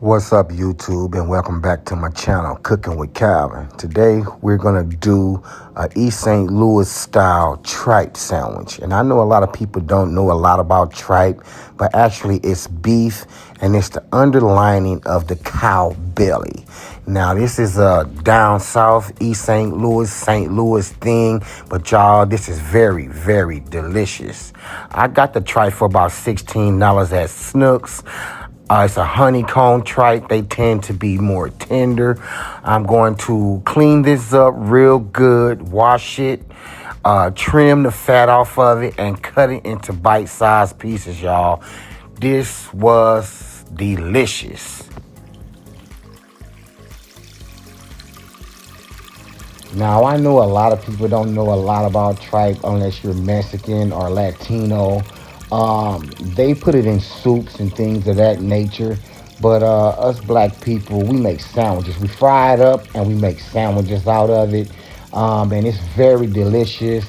What's up, YouTube, and welcome back to my channel, Cooking with Calvin. Today, we're going to do a East St. Louis style tripe sandwich. And I know a lot of people don't know a lot about tripe, but actually it's beef, and it's the underlining of the cow belly. Now, this is a down south, East St. Louis thing, but y'all, this is very, very delicious. I got the tripe for about $16 at Snooks. It's a honeycomb tripe. They tend to be more tender. I'm going to clean this up real good, wash it, trim the fat off of it, and cut it into bite-sized pieces, y'all. This was delicious. Now, I know a lot of people don't know a lot about tripe unless you're Mexican or Latino. They put it in soups and things of that nature. But us black people, we make sandwiches. We fry it up and we make sandwiches out of it. And it's very delicious.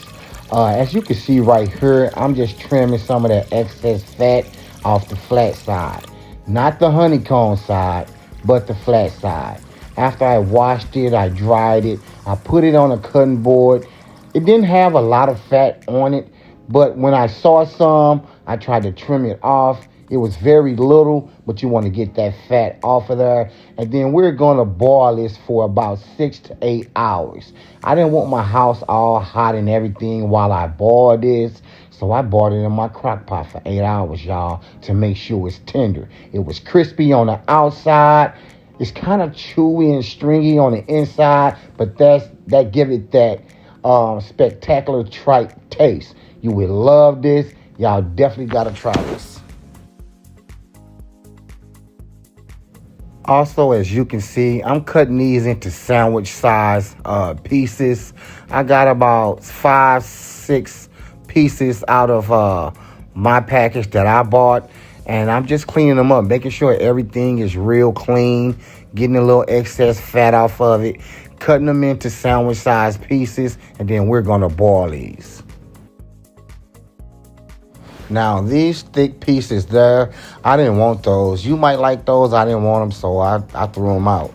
As you can see right here, I'm just trimming some of that excess fat off the flat side. Not the honeycomb side, but the flat side. After I washed it, I dried it, I put it on a cutting board. It didn't have a lot of fat on it, but when I saw some, I tried to trim it off. It was very little, but you want to get that fat off of there. And then we're going to boil this for about 6 to 8 hours. I didn't want my house all hot and everything while I boiled this. So I boiled it in my crock pot for 8 hours, y'all, to make sure it's tender. It was crispy on the outside. It's kind of chewy and stringy on the inside, but that give it that spectacular tripe taste. You would love this. Y'all definitely got to try this. Also, as you can see, I'm cutting these into sandwich size pieces. I got about 5-6 pieces out of my package that I bought. And I'm just cleaning them up, making sure everything is real clean, getting a little excess fat off of it, cutting them into sandwich size pieces, and then we're going to boil these. Now, these thick pieces there, I didn't want those. You might like those. I didn't want them, so I threw them out.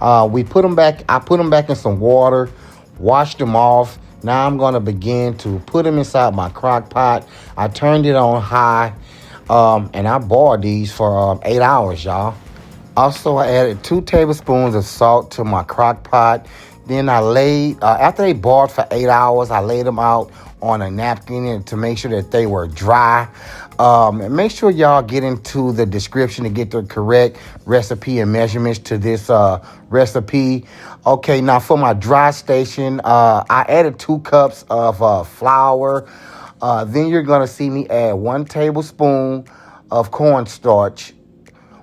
I put them back in some water, washed them off. Now I'm going to begin to put them inside my crock pot. I turned it on high. And I boiled these for 8 hours, y'all. Also, I added 2 tablespoons of salt to my crock pot. Then I laid, after they boiled for 8 hours, I laid them out on a napkin to make sure that they were dry. And make sure y'all get into the description to get the correct recipe and measurements to this recipe. Okay, now for my dry station, I added 2 cups of flour. Then you're going to see me add 1 tablespoon of cornstarch.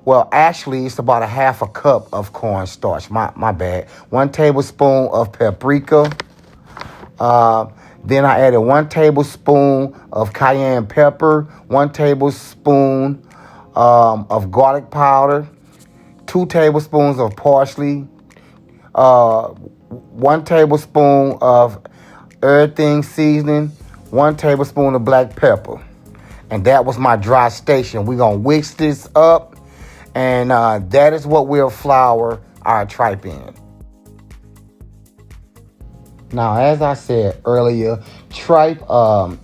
Well, actually, it's about a half a cup of cornstarch. My bad. 1 tablespoon of paprika. Then I added 1 tablespoon of cayenne pepper, 1 tablespoon of garlic powder, 2 tablespoons of parsley, 1 tablespoon of everything seasoning, 1 tablespoon of black pepper. And that was my dry station. We're going to whisk this up. And that is what we'll flour our tripe in. Now, as I said earlier, tripe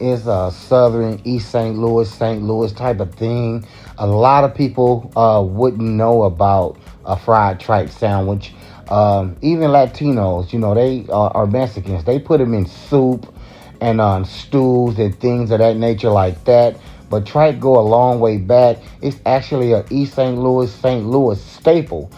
is a southern East St. Louis type of thing. A lot of people wouldn't know about a fried tripe sandwich. Even Latinos, they are Mexicans. They put them in soup and on stews and things of that nature like that. But tripe go a long way back. It's actually a East St. Louis staple,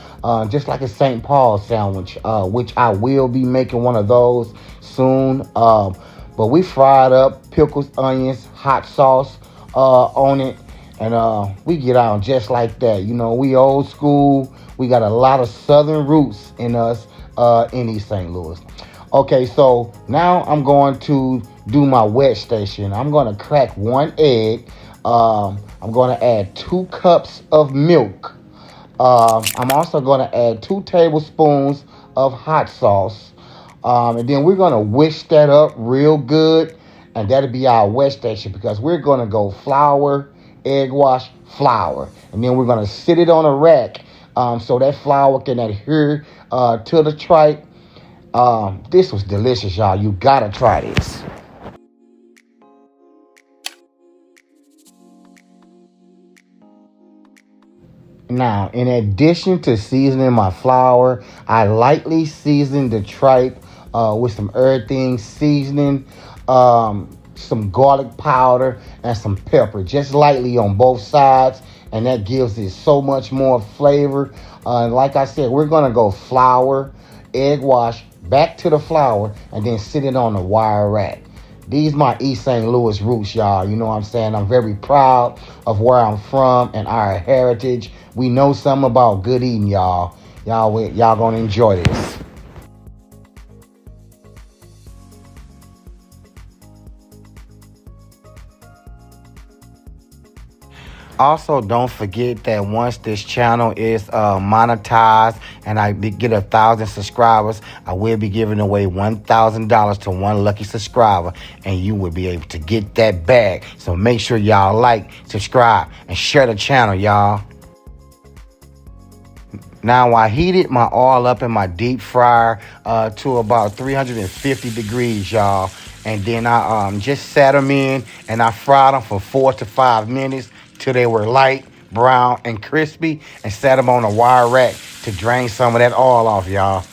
just like a St. Paul sandwich, which I will be making one of those soon. But we fried up pickles, onions, hot sauce on it, and we get out just like that. We old school. We got a lot of southern roots in us in East St. Louis. Okay, so now I'm going to do my wet station. I'm going to crack 1 egg. I'm going to add 2 cups of milk. I'm also going to add 2 tablespoons of hot sauce. And then we're going to whisk that up real good. And that'll be our wet station because we're going to go flour, egg wash, flour. And then we're going to sit it on a rack so that flour can adhere to the tripe. This was delicious, y'all. You gotta try this. Now, in addition to seasoning my flour, I lightly season the tripe with some everything seasoning, some garlic powder, and some pepper, just lightly on both sides, and that gives it so much more flavor. Like I said, we're gonna go flour, egg wash, back to the flour, and then sit it on a wire rack. These my East St. Louis roots, y'all. You know what I'm saying? I'm very proud of where I'm from and our heritage. We know something about good eating, y'all. Y'all gonna enjoy this. Also, don't forget that once this channel is monetized and I get 1,000 subscribers, I will be giving away $1,000 to one lucky subscriber, and you will be able to get that bag. So make sure y'all like, subscribe, and share the channel, y'all. Now, I heated my oil up in my deep fryer to about 350 degrees, y'all. And then I just sat them in and I fried them for 4 to 5 minutes till they were light, brown, and crispy, and sat them on a wire rack to drain some of that oil off, y'all.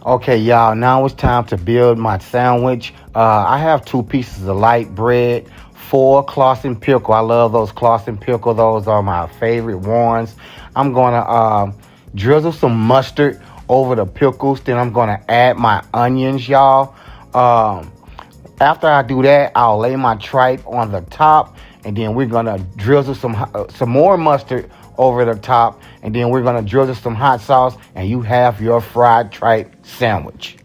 Okay, y'all, now it's time to build my sandwich. I have 2 pieces of light bread, 4 Clausen pickle. I love those Clausen pickle. Those are my favorite ones. I'm going to drizzle some mustard over the pickles. Then I'm going to add my onions, y'all. After I do that, I'll lay my tripe on the top, and then we're going to drizzle some more mustard over the top, and then we're going to drizzle some hot sauce, and you have your fried tripe sandwich.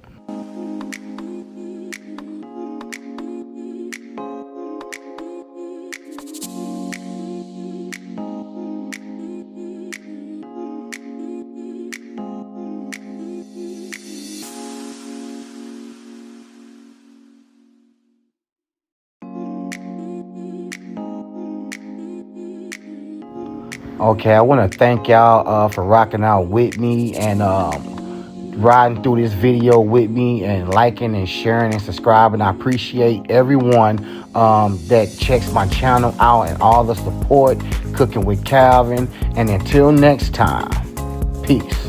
Okay, I want to thank y'all for rocking out with me and riding through this video with me and liking and sharing and subscribing. I appreciate everyone that checks my channel out and all the support. Cooking with Calvin. And until next time, peace.